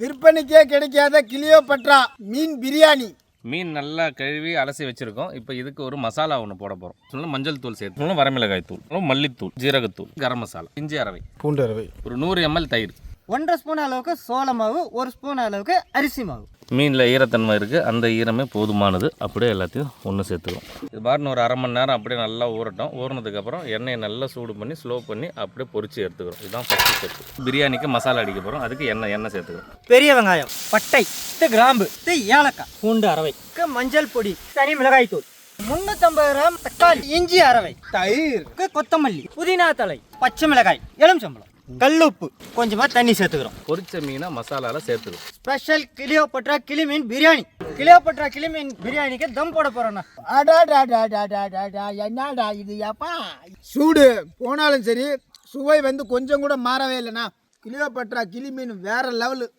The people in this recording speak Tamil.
விற்பனைக்கே கிடைக்காத கிளியோபட்ரா மீன் பிரியாணி. மீன் நல்லா கழுவி அலசி வச்சுருக்கோம். இப்போ இதுக்கு ஒரு மசாலா ஒன்று போட போகிறோம். சொல்லணும் மஞ்சள் தூள் சேர்த்து, வரமிளகாய் தூள், மல்லித்தூள், ஜீரகத்தூள், கரம் மசாலா, இஞ்சி அரவை, பூண்டு அரவை, ஒரு 100 ml தயிர், 1.5 ஸ்பூன் அளவுக்கு சோள மாவு, 1 ஸ்பூன் அளவுக்கு அரிசி மாவு. மீனில் ஈரத்தன்மை இருக்குது, அந்த ஈரமே போதுமானது. அப்படியே எல்லாத்தையும் ஒன்று சேர்த்துக்கிறோம். இது பாருன்னு ஒரு 1/2 மணி நேரம் அப்படியே நல்லா ஊறட்டும். ஊறினதுக்கப்புறம் எண்ணெயை நல்லா சூடு பண்ணி ஸ்லோ பண்ணி அப்படியே பொரிச்சு எடுத்துக்கிறோம். இதுதான் ஃபஸ்ட்டு ஸ்டெப். பிரியாணிக்கு மசாலா அடிக்க போகிறோம். அதுக்கு எண்ணெய் சேர்த்துக்கிறோம். பெரிய வெங்காயம், பட்டை, கிராம்பு, ஏலக்காய், பூண்டு அரவை, மஞ்சள் பொடி, தனி மிளகாய் தூள், 350 கிராம் தக்காளி, இஞ்சி அரவை, தயிர், கொத்தமல்லி, புதினா தழை, பச்சை மிளகாய், எலுமிச்சம்பழம், கல்லுப்பு, கொஞ்சமா தண்ணி சேர்த்துக்கிறோம். பொரிச்ச மீனை மசாலாவில் சேர்த்துக்கிறோம். ஸ்பெஷல் கிளியோபட்ரா கிளி மீன் பிரியாணி. கிளியோபட்ரா கிளி மீன் பிரியாணிக்கு தம் போட போறோம்னா. என்னடா இது அப்பா? சூடு போனாலும் சரி, சுவை வந்து கொஞ்சம் கூட மாறவே இல்லைண்ணா. கிளியோபட்ரா கிளி மீன் வேற லெவலு.